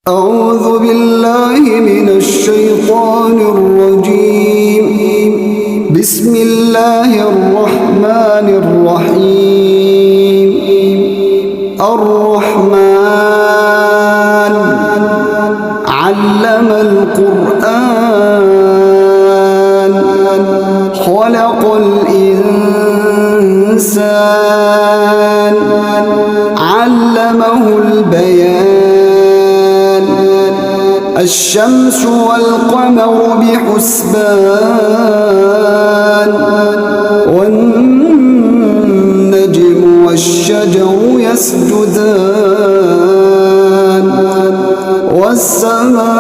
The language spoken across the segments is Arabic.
أعوذ بالله من الشيطان الرجيم. بسم الله الرحمن الرحيم. الرحمن علم القرآن خلق الإنسان علمه البيان. الشمس والقمر بحسبان والنجم والشجر يسجدان والسماء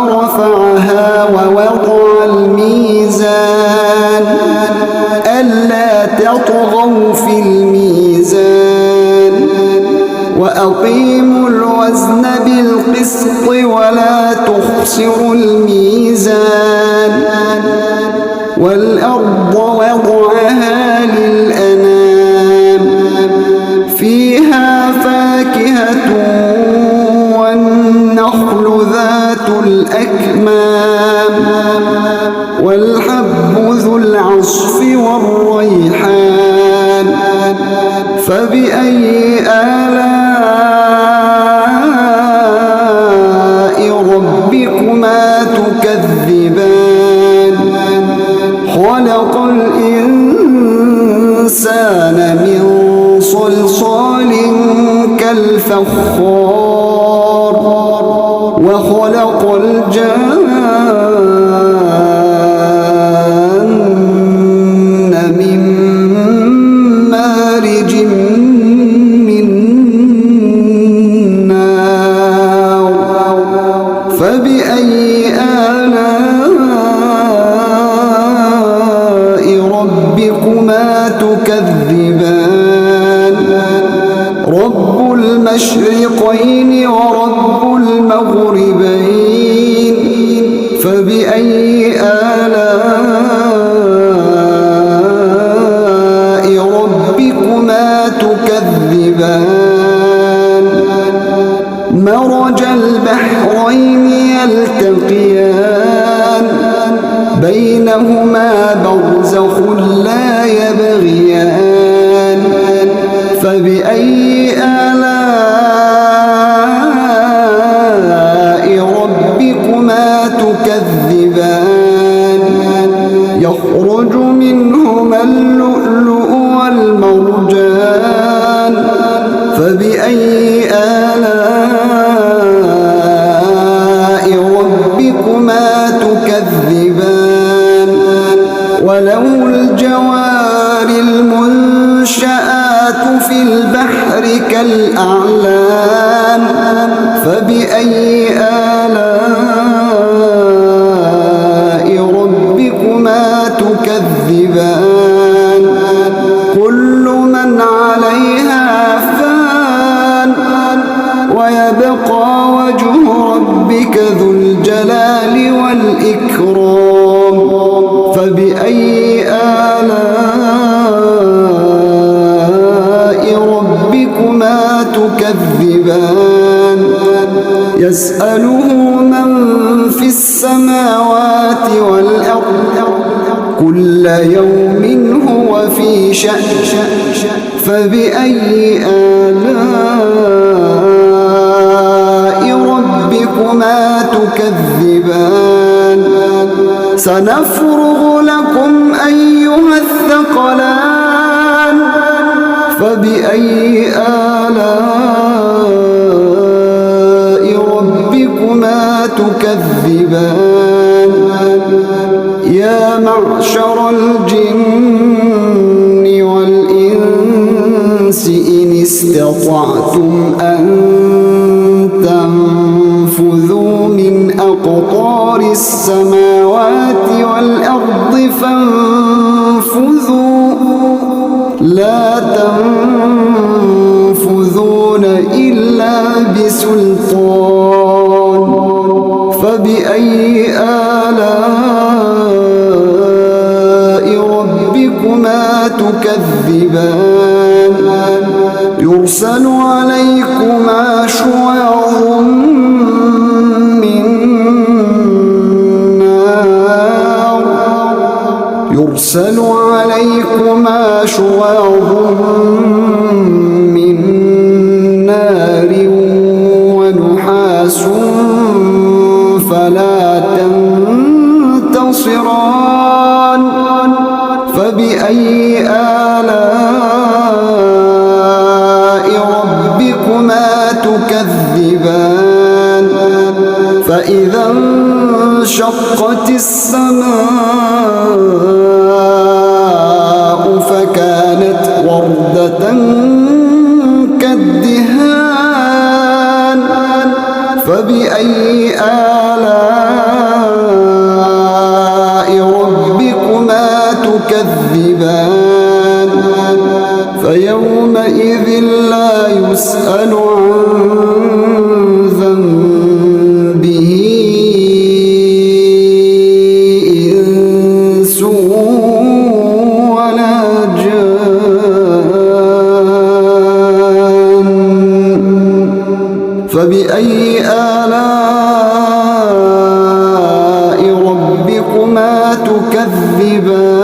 رفعها ووضع الميزان ألا تطغوا في الميزان وأقيموا الوزن بالقسط ولا تخسروا الميزان والأرض وضعها للأنام فيها فاكهة والنخل ذات الأكمام والحب ذو العصف والريحان فبأي آلاء ربكما تكذبان خلق الإنسان من صلصال كالفخار وخلق الجان من مارج من نار فبأي آلاء ربكما تكذبان رب المشرقين ورب المغربين فبأي آلاء ربكما تكذبان مرج البحرين يلتقيان بينهما برزخ لا يبغيان فبأي آلاء ربكما تكذبان يخرج منهما اللؤلؤ والمرجان فبأي آلاء ربكما تكذبان وله الجوار المنشآت في البحر كالأعلام فبأي آلاء ربكما تكذبان كل من عليها فان ويبقى وجه ربك ذو الجلال والإكرام فبأي آلاء ربكما تكذبان يسأله من في السماوات والأرض كل يوم هو في شأن فبأي آلاء ربكما تكذبان سنفرغ لكم أيها الثقلان فبأي آلاء ربكما تكذبان يا معشر الجن والإنس إن استطعتم أن تنفذوا من أقطار السماوات والأرض فانفذوا لا تنفذون إلا بسلطان فبأي آلاء ربكما تكذبان يرسل عليكم شواظ من نار ونحاس فلا تنتصران فبأي آلاء ربكما تكذبان فإذا انشقت السماء فكانت وردة كالدهان فبأي آلاء ربكما تكذبان فيومئذ لا يسأل عن ذنبه إنس ولا جان فبأي آلاء ربكما تكذبان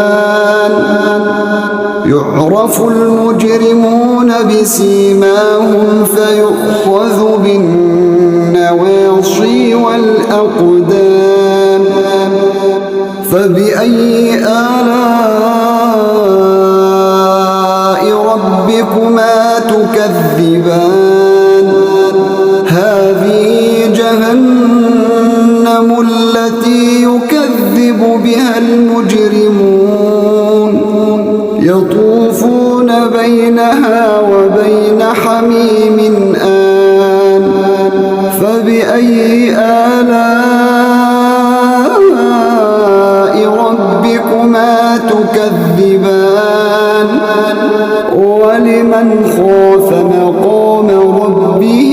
يعرف المجرمون بسيماهم فيؤخذ بالنواصي والأقدام فبأي آلاء ربكما تكذبان هذه جهنم التي يكذب بها المجرمون يطوفون بينها وبين حميم آن فبأي آلاء ربكما تكذبان ولمن خاف مقام ربه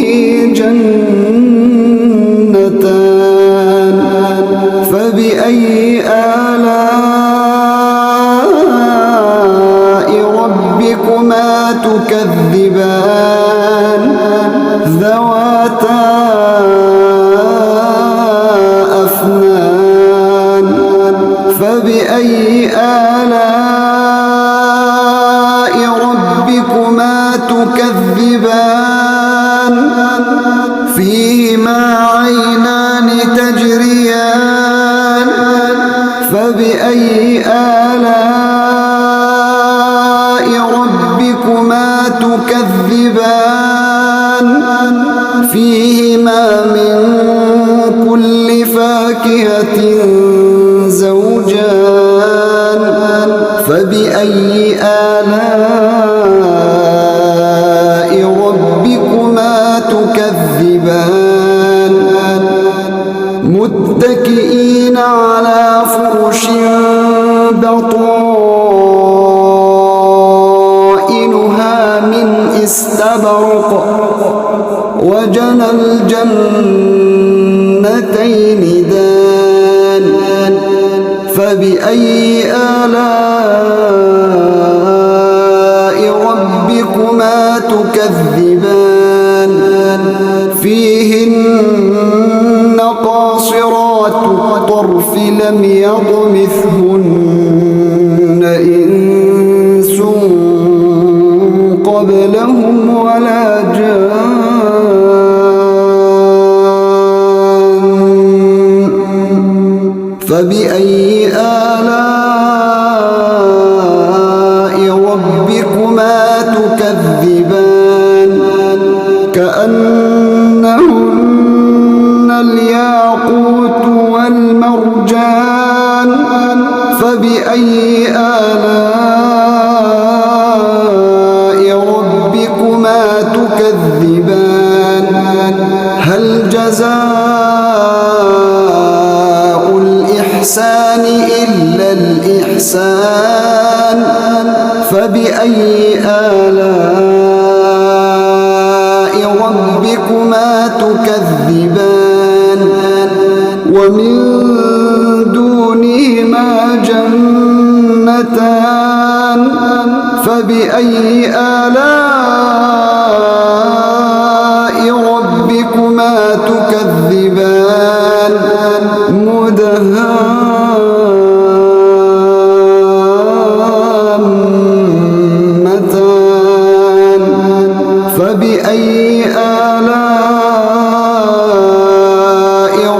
جنتان فبأي آلاء ربكما تكذبان ذواتا أفنان فبأي آلاء ربكما تكذبان فيهما عينان تجريان فبأي آلاء ربكما تكذبان فيهما من كل فاكهة زوجان فبأي آلاء ربكما تكذبان متكئين على فرش بطائنها من استبرق وجنى الجنتين دان فبأي آلاء ربكما تكذبان فيهن قاصرات الطرف لم يطمثهن إنس قبلهم ولا جان فبأي آلاء ربكما تكذبان كأنهن الياقوت والمرجان فبأي آلاء ربكما تكذبان هل جزاء الإحسان إلا الإحسان فبأي آلاء ربكما تكذبان ومن دونهما جنتان فبأي آلاء ربكما تكذبان مدهامتان فبأي آلاء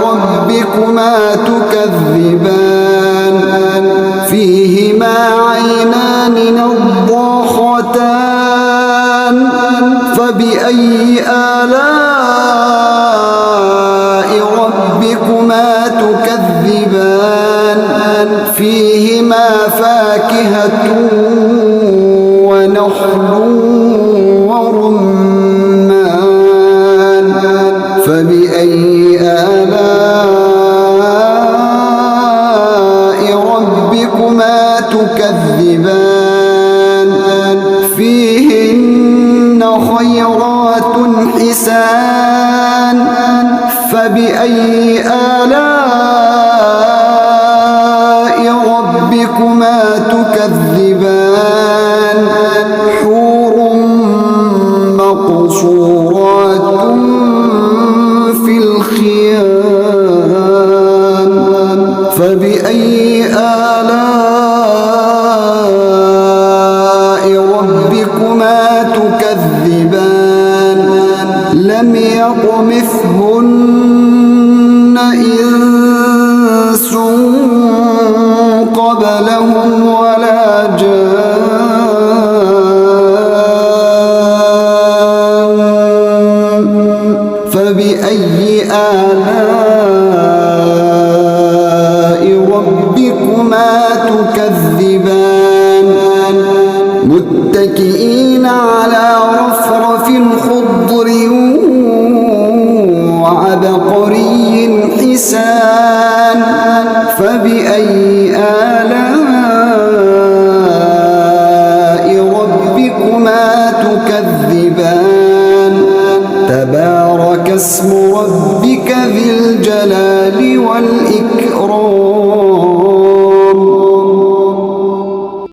ربكما تكذبان فيهما عينان نضاختان فبأي آلاء ربكما تكذبان فيهما فاكهة ونخل ورمان فبأي آلاء ربكما تكذبان فيهن خيرات حسان فبأي آلاء ربكما تكذبان حور مقصورات في الخيام فبأي آلاء ربكما تكذبان لم يطمثهن إنس قبلهم ولا جان فبأي آلاء ربكما تكذبان متكئين على رفرف خضر وعبقري حسان فبأي آلاء ربكما تكذبان تبارك اسم ربك ذي الجلال والإكرام